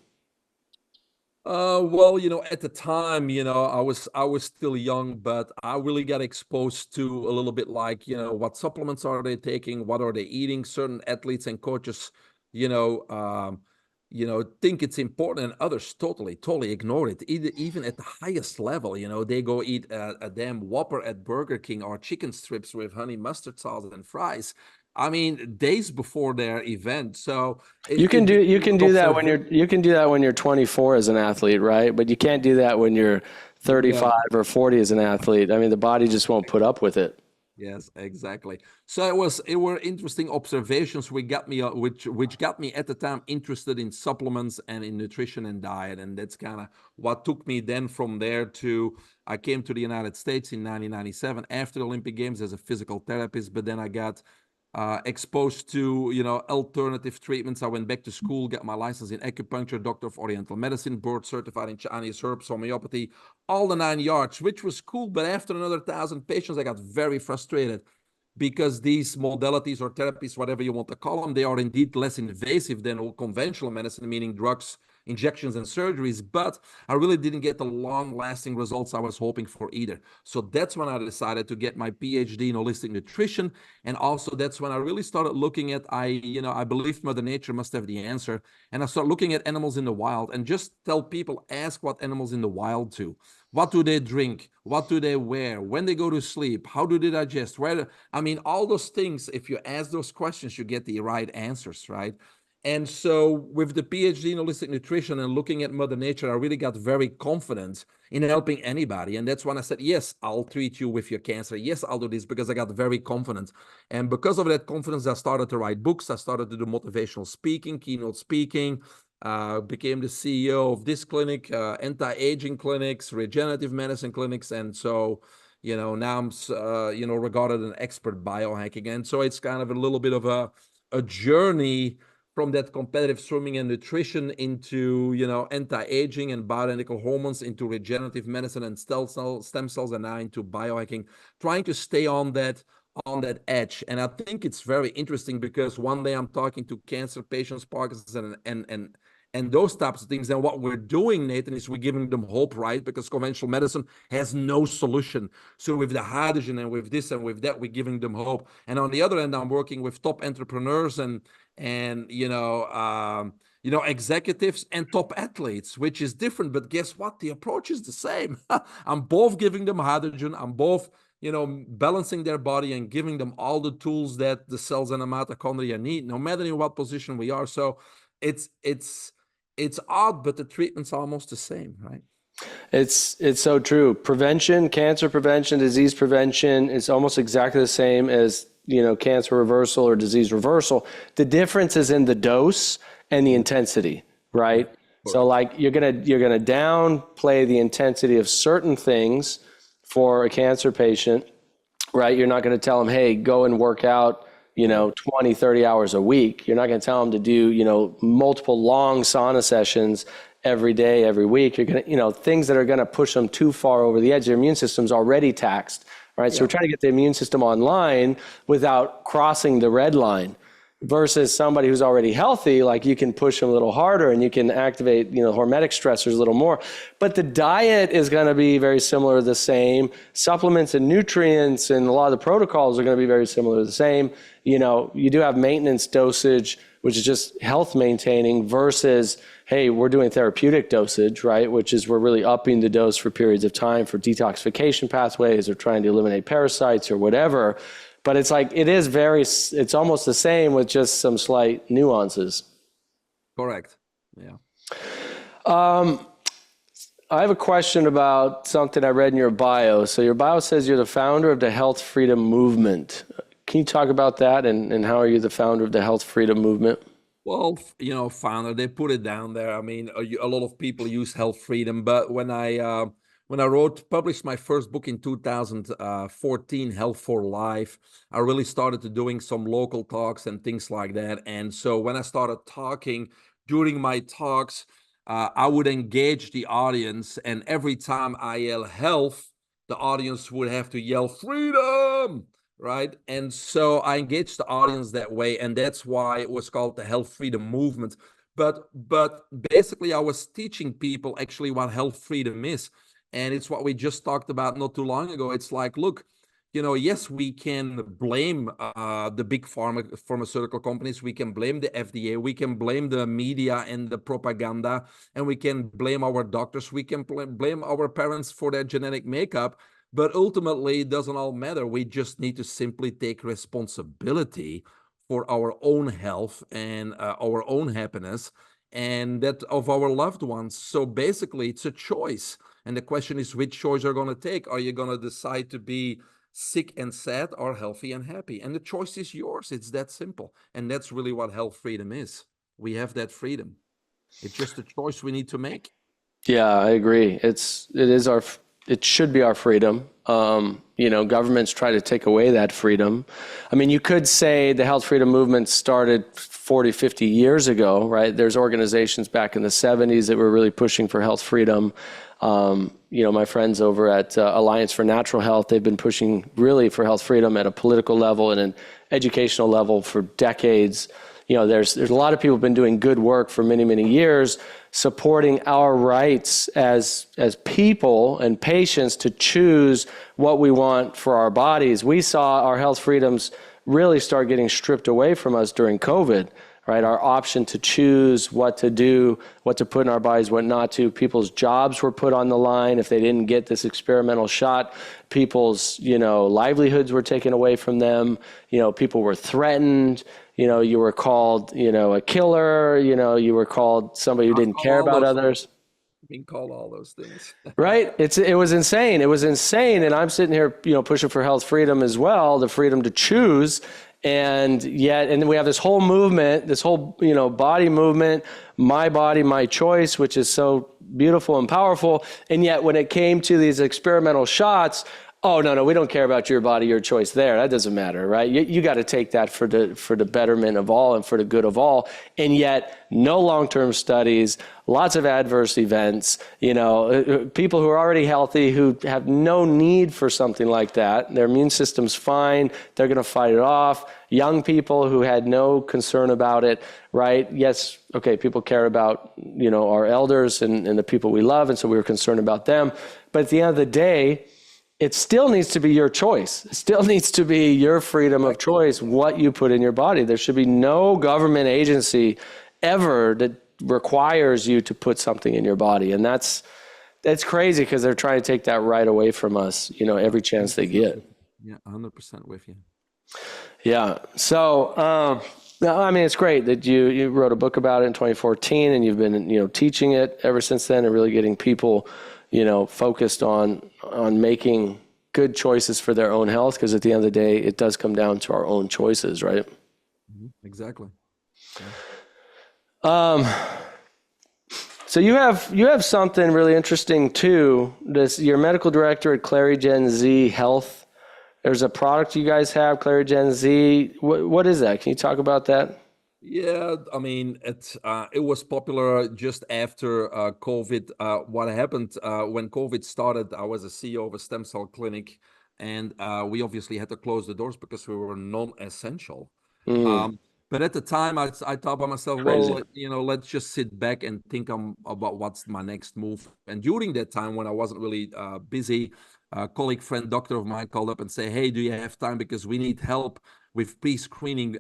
Well, at the time, I was still young, but I really got exposed to a little bit like, what supplements are they taking? What are they eating? Certain athletes and coaches, think it's important, and others totally ignore it. Even at the highest level, they go eat a damn Whopper at Burger King or chicken strips with honey mustard sauce and fries. I mean, days before their event. So you can do that when you're 24 as an athlete, right? But you can't do that when you're 35 or 40 as an athlete. I mean, the body just won't put up with it. Yes, exactly. So it were interesting observations which got me at the time interested in supplements and in nutrition and diet, and that's kind of what took me then from there to I came to the United States in 1997 after the Olympic Games as a physical therapist, but then I got exposed to alternative treatments. I went back to school, got my license in acupuncture, doctor of oriental medicine, board certified in Chinese herbs, homeopathy, all the 9 yards, which was cool. But after another 1,000 patients, I got very frustrated because these modalities or therapies, whatever you want to call them, they are indeed less invasive than conventional medicine, meaning drugs, injections, and surgeries, but I really didn't get the long-lasting results I was hoping for either. So that's when I decided to get my PhD in holistic nutrition, and also that's when I really started looking at, I believe Mother Nature must have the answer, and I started looking at animals in the wild and just tell people, ask what animals in the wild do. What do they drink? What do they wear? When they go to sleep? How do they digest? All those things, if you ask those questions, you get the right answers, right? And so with the PhD in holistic nutrition and looking at Mother Nature, I really got very confident in helping anybody. And that's when I said, yes, I'll treat you with your cancer. Yes, I'll do this, because I got very confident. And because of that confidence, I started to write books. I started to do motivational speaking, keynote speaking, became the CEO of this clinic, anti-aging clinics, regenerative medicine clinics. And so, now I'm, regarded an expert biohacking. And so it's kind of a little bit of a journey from that competitive swimming and nutrition into, anti-aging and bioidentical hormones, into regenerative medicine and stem cells, and now into biohacking, trying to stay on that edge. And I think it's very interesting, because one day I'm talking to cancer patients, Parkinson's, and those types of things. And what we're doing, Nathan, is we're giving them hope, right? Because conventional medicine has no solution. So with the hydrogen and with this and with that, we're giving them hope. And on the other end, I'm working with top entrepreneurs and executives and top athletes, which is different. But guess what? The approach is the same. I'm both giving them hydrogen. I'm both, balancing their body and giving them all the tools that the cells and the mitochondria need, no matter in what position we are. So it's odd, but the treatment's almost the same, right? It's so true. Prevention, cancer prevention, disease prevention is almost exactly the same as, cancer reversal or disease reversal. The difference is in the dose and the intensity, right? So like you're gonna downplay the intensity of certain things for a cancer patient, right? You're not gonna tell them, hey, go and work out, 20, 30 hours a week. You're not gonna tell them to do, multiple long sauna sessions every day, every week. You're gonna, things that are gonna push them too far over the edge. Their immune system's already taxed, right? So we're trying to get the immune system online without crossing the red line. Versus somebody who's already healthy, like you can push them a little harder and you can activate, hormetic stressors a little more. But the diet is going to be very similar, the same. Supplements and nutrients and a lot of the protocols are going to be very similar, the same. You do have maintenance dosage, which is just health maintaining, versus, hey, we're doing therapeutic dosage, right? Which is we're really upping the dose for periods of time for detoxification pathways or trying to eliminate parasites or whatever. But it's like, it's almost the same with just some slight nuances. Correct. Yeah. I have a question about something I read in your bio. So your bio says you're the founder of the Health Freedom Movement. Can you talk about that and how are you the founder of the Health Freedom Movement? Well, founder, they put it down there. I mean, a lot of people use health freedom, but when I published my first book in 2014, Health for Life, I really started to doing some local talks and things like that. And so when I started talking during my talks, I would engage the audience, and every time I yell health, the audience would have to yell freedom, right? And so I engaged the audience that way, and that's why it was called the Health Freedom Movement. But basically, I was teaching people actually what health freedom is. And it's what we just talked about not too long ago. It's like, look, yes, we can blame the big pharmaceutical companies. We can blame the FDA. We can blame the media and the propaganda. And we can blame our doctors. We can blame our parents for their genetic makeup. But ultimately, it doesn't all matter. We just need to simply take responsibility for our own health and our own happiness and that of our loved ones. So basically, it's a choice. And the question is, which choice are you going to take? Are you going to decide to be sick and sad or healthy and happy? And the choice is yours. It's that simple. And that's really what health freedom is. We have that freedom. It's just a choice we need to make. Yeah, I agree. It should be our freedom. Governments try to take away that freedom. I mean, you could say the health freedom movement started 40, 50 years ago, right? There's organizations back in the 70s that were really pushing for health freedom. My friends over at Alliance for Natural Health, they've been pushing really for health freedom at a political level and an educational level for decades. There's a lot of people who've been doing good work for many, many years, supporting our rights as people and patients to choose what we want for our bodies. We saw our health freedoms really start getting stripped away from us during COVID, right? Our option to choose what to do, what to put in our bodies, what not to. People's jobs were put on the line if they didn't get this experimental shot. People's, livelihoods were taken away from them. People were threatened. You were called, a killer. You were called somebody who didn't care about others. Being called all those things. Right? It was insane. It was insane. And I'm sitting here, pushing for health freedom as well, the freedom to choose. And then we have this whole movement, this whole, body movement, my body, my choice, which is so beautiful and powerful. And yet when it came to these experimental shots, oh, no, we don't care about your body, your choice there. That doesn't matter, right? You got to take that for the betterment of all and for the good of all. And yet no long-term studies, lots of adverse events, people who are already healthy, who have no need for something like that. Their immune system's fine. They're going to fight it off. Young people who had no concern about it, right? Yes, okay, people care about, our elders and the people we love, and so we were concerned about them. But at the end of the day, it still needs to be your choice. It still needs to be your freedom of choice, what you put in your body. There should be no government agency ever that requires you to put something in your body. And that's crazy, because they're trying to take that right away from us, every chance they get. Yeah, 100% with you. Yeah. So, it's great that you wrote a book about it in 2014, and you've been, teaching it ever since then, and really getting people, focused on making good choices for their own health, because at the end of the day, it does come down to our own choices, right? Exactly. Yeah. So you have something really interesting too. You're medical director at Clarigen Z Health. There's a product you guys have, Clarigen Z. What is that? Can you talk about that? Yeah, it was popular just after COVID. What happened when COVID started, I was a CEO of a stem cell clinic, and we obviously had to close the doors because we were non-essential. But at the time, I thought by myself, well, let's just sit back and think about what's my next move. And during that time, when I wasn't really busy, a colleague, friend, doctor of mine called up and say, hey, do you have time? Because we need help with pre-screening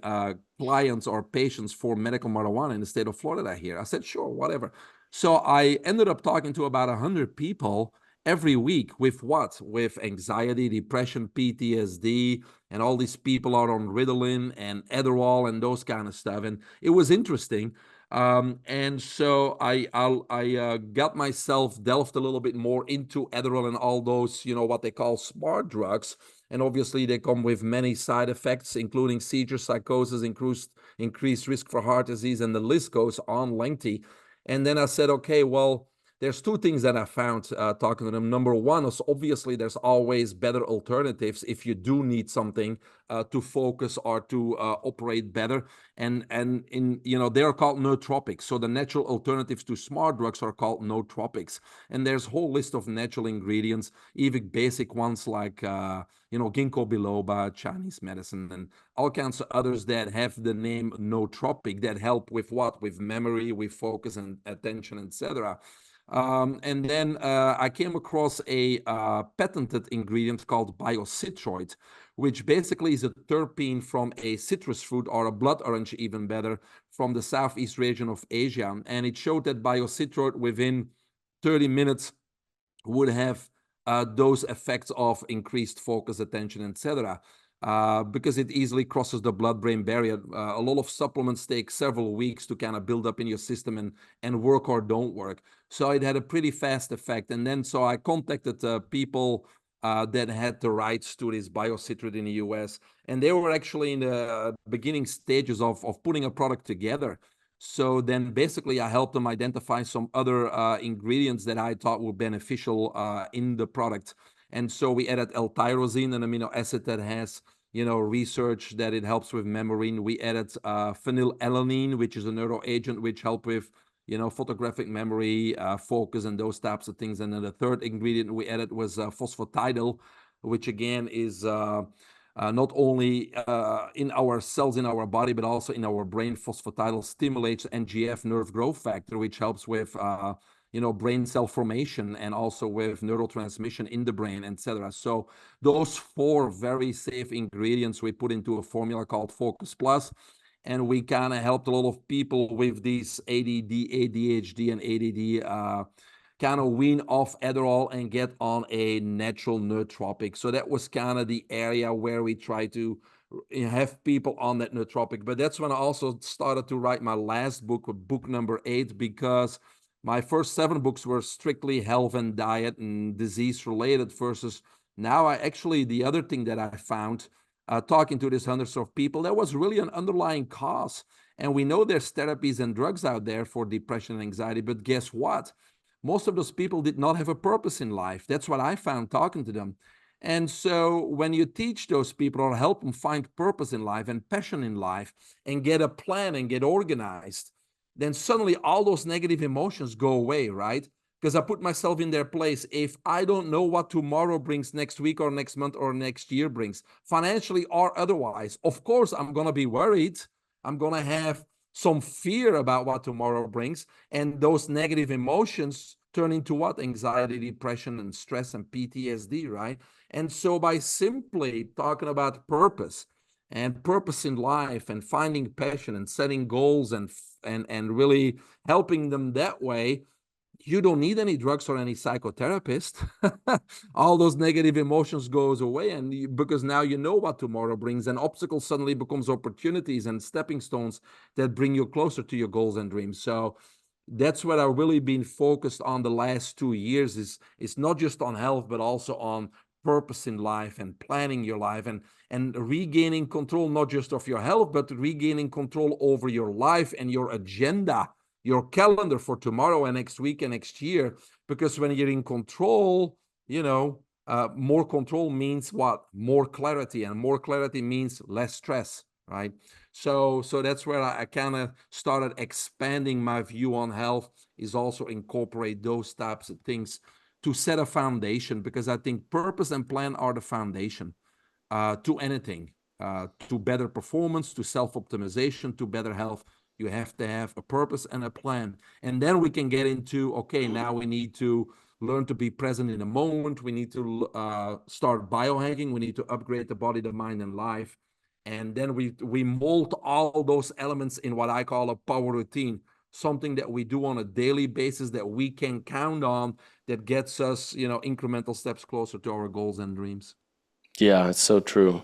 clients or patients for medical marijuana in the state of Florida here. I said, sure, whatever. So I ended up talking to about 100 people every week with what? With anxiety, depression, PTSD, and all these people are on Ritalin and Adderall and those kind of stuff. And it was interesting. And so I got myself delved a little bit more into Adderall and all those, what they call smart drugs. And obviously they come with many side effects, including seizure, psychosis, increased risk for heart disease, and the list goes on lengthy. And then I said, okay, well, there's two things that I found talking to them. Number one is obviously there's always better alternatives if you do need something to focus or to operate better. And they're called nootropics. So the natural alternatives to smart drugs are called nootropics. And there's a whole list of natural ingredients, even basic ones like ginkgo biloba, Chinese medicine, and all kinds of others that have the name nootropic that help with what? With memory, with focus and attention, etc. And then I came across a patented ingredient called biocitroid, which basically is a terpene from a citrus fruit, or a blood orange even better, from the southeast region of Asia. And it showed that biocitroid within 30 minutes would have those effects of increased focus, attention, etc. Because it easily crosses the blood-brain barrier. A lot of supplements take several weeks to kind of build up in your system and work or don't work. So it had a pretty fast effect. And then so I contacted people that had the rights to this biocitroid in the US. And they were actually in the beginning stages of putting a product together. So then basically I helped them identify some other ingredients that I thought were beneficial in the product. And so we added L-tyrosine, an amino acid that has, research that it helps with memory. We added phenylalanine, which is a neuro agent, which help with, photographic memory, focus, and those types of things. And then the third ingredient we added was phosphatidyl, which again is not only in our cells in our body, but also in our brain. Phosphatidyl stimulates NGF, nerve growth factor, which helps with brain cell formation and also with neurotransmission in the brain, etc. So those four very safe ingredients we put into a formula called Focus Plus. and we kind of helped a lot of people with these ADD, ADHD, and ADD kind of wean off Adderall and get on a natural nootropic. So that was kind of the area where we try to have people on that nootropic. But that's when I also started to write my last book, book number 8, because my first 7 books were strictly health and diet and disease related, versus now the other thing that I found, talking to these hundreds of people, there was really an underlying cause. And we know there's therapies and drugs out there for depression and anxiety, but guess what? Most of those people did not have a purpose in life. That's what I found talking to them. And so when you teach those people or help them find purpose in life and passion in life and get a plan and get organized, then suddenly all those negative emotions go away, right? Because I put myself in their place. If I don't know what tomorrow brings, next week or next month or next year brings, financially or otherwise, of course, I'm going to be worried. I'm going to have some fear about what tomorrow brings. And those negative emotions turn into what? Anxiety, depression, and stress and PTSD, right? And so by simply talking about purpose and purpose in life and finding passion and setting goals and really helping them that way, you don't need any drugs or any psychotherapist. All those negative emotions goes away, and because now you know what tomorrow brings, and obstacles suddenly becomes opportunities and stepping stones that bring you closer to your goals and dreams. So that's what I've really been focused on the last 2 years, is not just on health, but also on purpose in life and planning your life and regaining control, not just of your health, but regaining control over your life and your agenda, your calendar for tomorrow and next week and next year. Because when you're in control, more control means what? More clarity, and more clarity means less stress, right? So that's where I kind of started expanding my view on health, is also incorporate those types of things to set a foundation, because I think purpose and plan are the foundation to anything, to better performance, to self-optimization, to better health. You have to have a purpose and a plan. And then we can get into, okay, now we need to learn to be present in the moment. We need to start biohacking. We need to upgrade the body, the mind, and life. And then we mold all those elements in what I call a power routine, something that we do on a daily basis that we can count on, that gets us, incremental steps closer to our goals and dreams. Yeah, it's so true.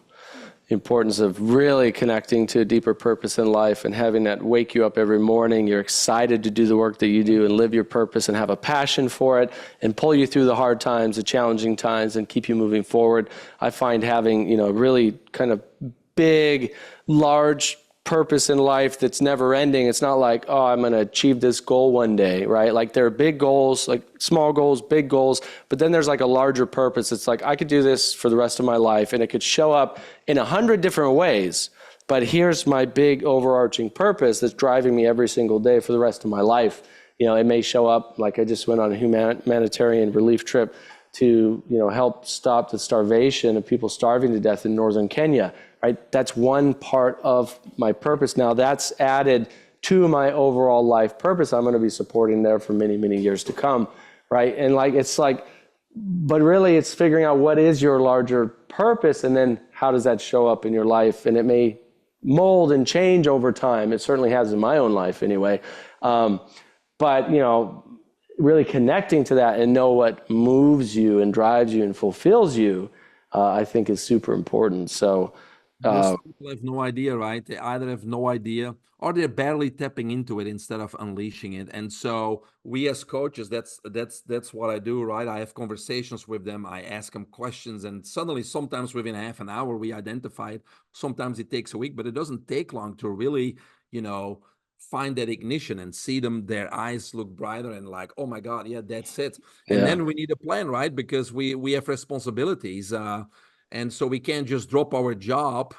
The importance of really connecting to a deeper purpose in life and having that wake you up every morning. You're excited to do the work that you do and live your purpose and have a passion for it and pull you through the hard times, the challenging times, and keep you moving forward. I find having, really kind of big, large purpose in life that's never ending. It's not like, oh, I'm going to achieve this goal one day, right? Like there are big goals, like small goals, big goals, but then there's like a larger purpose. It's like, I could do this for the rest of my life, and it could show up in 100 different ways, but here's my big overarching purpose that's driving me every single day for the rest of my life. It may show up, like I just went on a humanitarian relief trip to, help stop the starvation of people starving to death in northern Kenya. Right? That's one part of my purpose. Now that's added to my overall life purpose. I'm going to be supporting there for many, many years to come. Right? And but really it's figuring out what is your larger purpose, and then how does that show up in your life? And it may mold and change over time. It certainly has in my own life anyway. But, really connecting to that and know what moves you and drives you and fulfills you, I think is super important. So, most people have no idea, right? They either have no idea or they're barely tapping into it instead of unleashing it. And so we as coaches, that's what I do, right? I have conversations with them. I ask them questions, and suddenly sometimes within half an hour we identify it. Sometimes it takes a week, but it doesn't take long to really, find that ignition and see their eyes look brighter and like, oh my God, yeah, that's it. And then we need a plan, right? Because we have responsibilities. And so we can't just drop our job.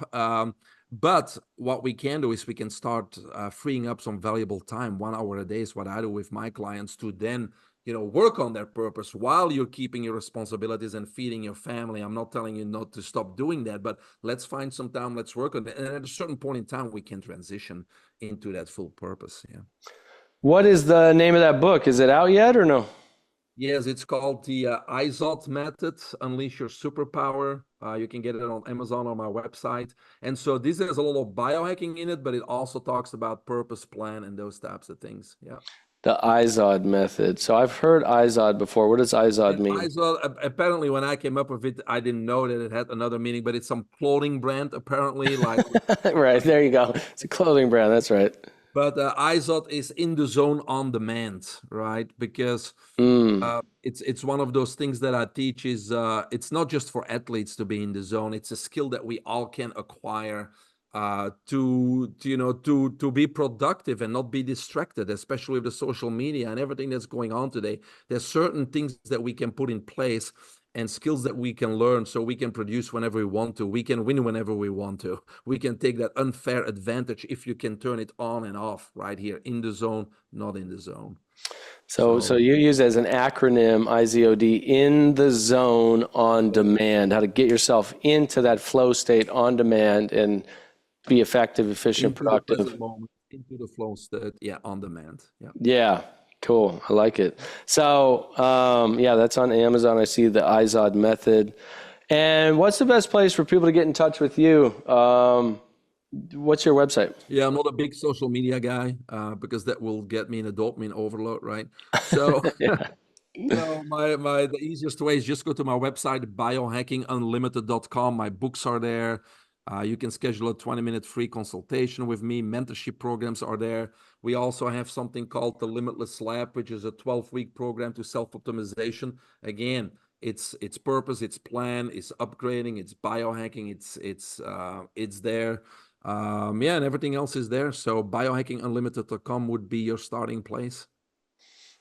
But what we can do is we can start freeing up some valuable time. 1 hour a day is what I do with my clients, to then, work on their purpose while you're keeping your responsibilities and feeding your family. I'm not telling you not to stop doing that, but let's find some time, let's work on it. And at a certain point in time, we can transition into that full purpose. Yeah. What is the name of that book? Is it out yet or no? Yes, it's called the IZOD method, Unleash Your Superpower. You can get it on Amazon or my website. And so this has a lot of biohacking in it, but it also talks about purpose, plan, and those types of things. Yeah. The IZOD method. So I've heard IZOD before. What does IZOD And mean? IZOD, apparently when I came up with it, I didn't know that it had another meaning, but it's some clothing brand, apparently. Like, Right, there you go. It's a clothing brand. That's right. but IZOD is in the zone on demand, right? Because it's one of those things that I teach is it's not just for athletes to be in the zone. It's a skill that we all can acquire to be productive and not be distracted, especially with the social media and everything that's going on today. There's certain things that we can put in place and skills that we can learn so we can produce whenever we want to. We can win whenever we want to. We can take that unfair advantage if you can turn it on and off right here in the zone, not in the zone. So you use as an acronym IZOD, in the zone on demand, how to get yourself into that flow state on demand and be effective, efficient, productive. Into the flow state, yeah, on demand. Yeah. Yeah, cool. I like it. So, yeah, that's on Amazon. I see the IZOD method. And what's the best place for people to get in touch with you? What's your website? Yeah, I'm not a big social media guy because that will get me in a dopamine overload, right? So, Yeah. the easiest way is just go to my website, biohackingunlimited.com. My books are there. You can schedule a 20-minute free consultation with me. Mentorship programs are there. We also have something called the Limitless Lab, which is a 12-week program to self-optimization. Again, it's purpose, it's plan, it's upgrading, it's biohacking, it's there. And everything else is there. So biohackingunlimited.com would be your starting place.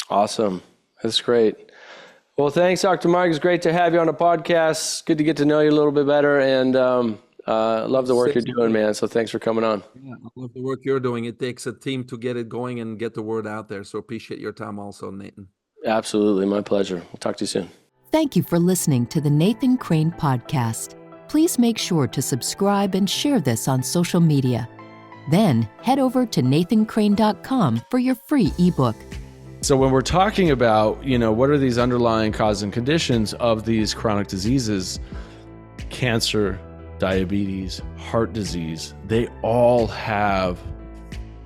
Awesome. That's great. Well, thanks, Dr. Mark. It's great to have you on the podcast. Good to get to know you a little bit better, and love the work you're doing, man. So thanks for coming on. Yeah, I love the work you're doing. It takes a team to get it going and get the word out there. So appreciate your time also, Nathan. Absolutely. My pleasure. We'll talk to you soon. Thank you for listening to the Nathan Crane Podcast. Please make sure to subscribe and share this on social media. Then head over to nathancrane.com for your free ebook. So when we're talking about, what are these underlying causes and conditions of these chronic diseases, cancer, diabetes, heart disease, they all have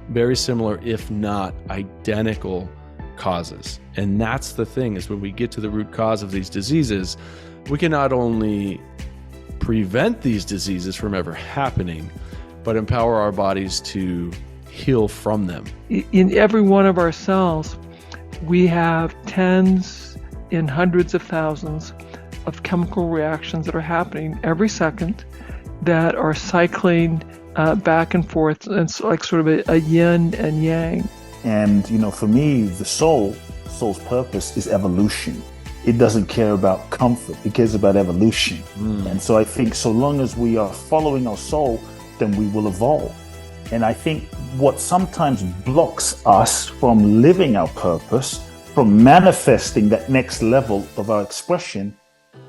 very similar, if not identical, causes. And that's the thing, is when we get to the root cause of these diseases, we can not only prevent these diseases from ever happening, but empower our bodies to heal from them. In every one of our cells, we have tens and hundreds of thousands of chemical reactions that are happening every second that are cycling back and forth. And it's like sort of a yin and yang. And, for me, the soul's purpose is evolution. It doesn't care about comfort. It cares about evolution. And so I think so long as we are following our soul, then we will evolve. And I think what sometimes blocks us from living our purpose, from manifesting that next level of our expression,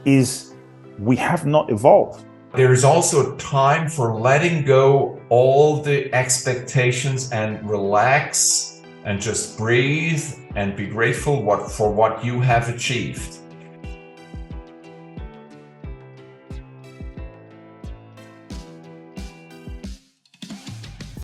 is we have not evolved. There is also a time for letting go all the expectations and relax and just breathe and be grateful for what you have achieved.